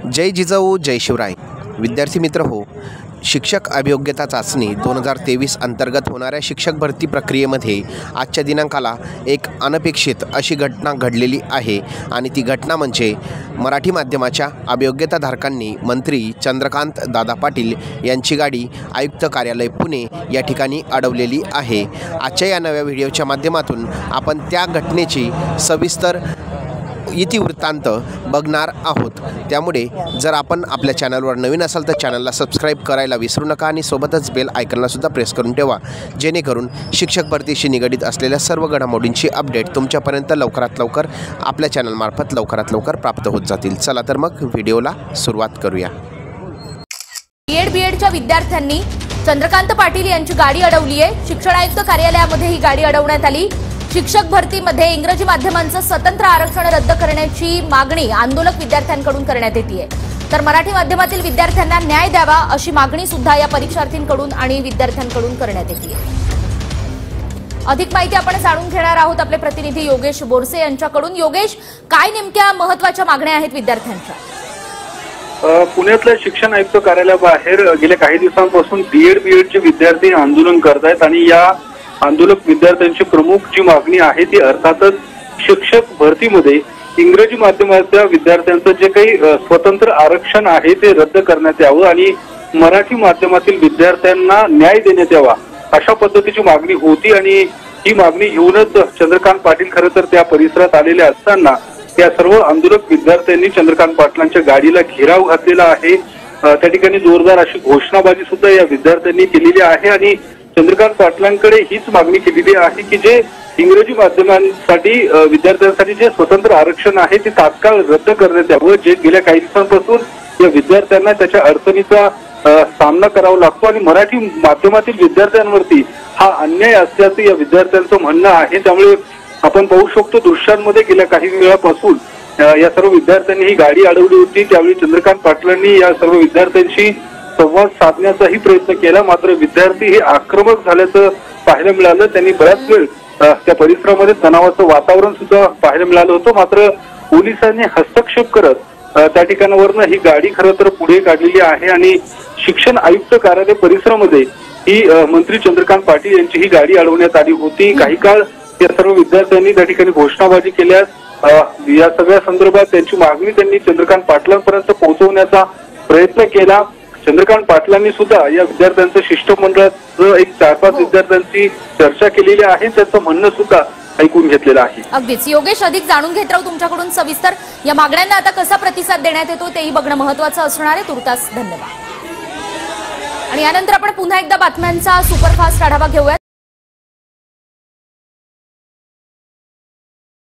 जय जिजाऊ जय शिवराय। विद्यार्थी मित्र हो, शिक्षक अभियोग्यता चाचणी 2023 अंतर्गत होणाऱ्या शिक्षक भरती प्रक्रियेमध्ये आजच्या दिनांकाला एक अनपेक्षित अशी घटना घडलेली आहे आणि ती घटना म्हणजे मराठी माध्यमाच्या अभियोग्यताधारकांनी मंत्री चंद्रकांत दादा पाटील यांची गाडी आयुक्त कार्यालय पुणे या ठिकाणी अडवलेली आहे। आजच्या या नव्या व्हिडिओच्या माध्यमातून आपण त्या घटनेची सविस्तर इतिवृत्तांत बघणार आहोत। त्यामुळे जर आपण आपल्या चॅनलवर नवीन असाल तर चॅनलला सबस्क्राईब करायला विसरू नका आणि सोबतच बेल आयकॉनला सुद्धा प्रेस करून ठेवा, जेणेकरून शिक्षक भरतीशी निगडित असलेल्या सर्व घडामोडींची अपडेट तुमच्यापर्यंत लवकरात लवकर आपल्या चॅनलमार्फत लवकरात लवकर प्राप्त होत जातील। चला तर मग व्हिडिओला सुरुवात करूया। बीएडच्या विद्यार्थ्यांनी चंद्रकांत पाटील यांची गाडी अडवली आहे। शिक्षण आयुक्त कार्यालयामध्ये ही गाडी अडवण्यात आली। शिक्षक भरतीमध्ये इंग्रजी माध्यमांचं स्वतंत्र आरक्षण रद्द करण्याची मागणी आंदोलक विद्यार्थ्यांकडून करण्यात येते, तर मराठी माध्यमातील विद्यार्थ्यांना न्याय द्यावा अशी मागणी सुद्धा या परीक्षार्थींकडून आणि विद्यार्थ्यांकडून करण्यात येते। अधिक माहिती आपण जाणून घेणार आहोत आपले प्रतिनिधी योगेश बोरसे यांच्याकडून। योगेश, काय नेमक्या महत्त्वाच्या मागण्या आहेत विद्यार्थ्यांच्या? पुण्यातल्या शिक्षण आयुक्त कार्यालयाबाहेर गेल्या काही दिवसांपासून बीएडचे विद्यार्थी आंदोलन करत आहेत आणि या आंदोलक विद्यार्थ्यांची प्रमुख जी मागणी आहे ती अर्थातच शिक्षक भरतीमध्ये इंग्रजी माध्यमाच्या विद्यार्थ्यांचं जे काही स्वतंत्र आरक्षण आहे ते रद्द करण्यात यावं आणि मराठी माध्यमातील विद्यार्थ्यांना न्याय देण्यात यावा अशा पद्धतीची मागणी होती। आणि ही मागणी घेऊनच चंद्रकांत पाटील खरं तर त्या परिसरात आलेले असताना त्या सर्व आंदोलक विद्यार्थ्यांनी चंद्रकांत पाटलांच्या गाडीला घेराव घातलेला आहे। त्या ठिकाणी जोरदार अशी घोषणाबाजी सुद्धा या विद्यार्थ्यांनी केलेली आहे आणि चंद्रकांत पाटलांकडे हीच मागणी केलेली आहे की जे इंग्रजी माध्यमांसाठी विद्यार्थ्यांसाठी जे स्वतंत्र आरक्षण आहे ते तात्काळ रद्द करण्यात यावं, जे गेल्या काही दिवसांपासून या विद्यार्थ्यांना त्याच्या अडचणीचा सामना करावा लागतो आणि मराठी माध्यमातील विद्यार्थ्यांवरती हा अन्याय असल्याचं या विद्यार्थ्यांचं म्हणणं आहे। त्यामुळे आपण पाहू शकतो दृश्यांमध्ये गेल्या काही वेळापासून या सर्व विद्यार्थ्यांनी ही गाडी अडवली होती। त्यावेळी चंद्रकांत पाटलांनी या सर्व विद्यार्थ्यांशी संवाद साधण्याचाही प्रयत्न केला, मात्र विद्यार्थी हे आक्रमक झाल्याचं पाहायला मिळालं। त्यांनी बराच वेळ त्या परिसरामध्ये तणावाचं वातावरण सुद्धा पाहायला मिळालं होतं, मात्र पोलिसांनी हस्तक्षेप करत त्या ठिकाणावरनं ही गाडी खरं तर पुढे काढलेली आहे आणि शिक्षण आयुक्त कार्यालय परिसरामध्ये ही मंत्री चंद्रकांत पाटील यांची ही गाडी अडवण्यात आली होती। काही काळ या सर्व विद्यार्थ्यांनी त्या ठिकाणी घोषणाबाजी केल्यास या सगळ्या संदर्भात त्यांची मागणी त्यांनी चंद्रकांत पाटलांपर्यंत पोहोचवण्याचा प्रयत्न केला। चंद्रकांत पाटलांनी सुद्धा या विद्यार्थ्यांचं शिष्टमंडळाचं एक 4-5 विद्यार्थ्यांची चर्चा केलेली आहे, त्याचं म्हणणं सुद्धा ऐकून घेतलेलं आहे। अगदीच योगेश, अधिक जाणून घेत राहू तुमच्याकडून सविस्तर। या मागण्यांना आता कसा प्रतिसाद देण्यात येतो तेही बघणं महत्त्वाचं असणार आहे। तुर्तास धन्यवाद। आणि यानंतर आपण पुन्हा एकदा बातम्यांचा सुपरफास्ट आढावा घेऊया।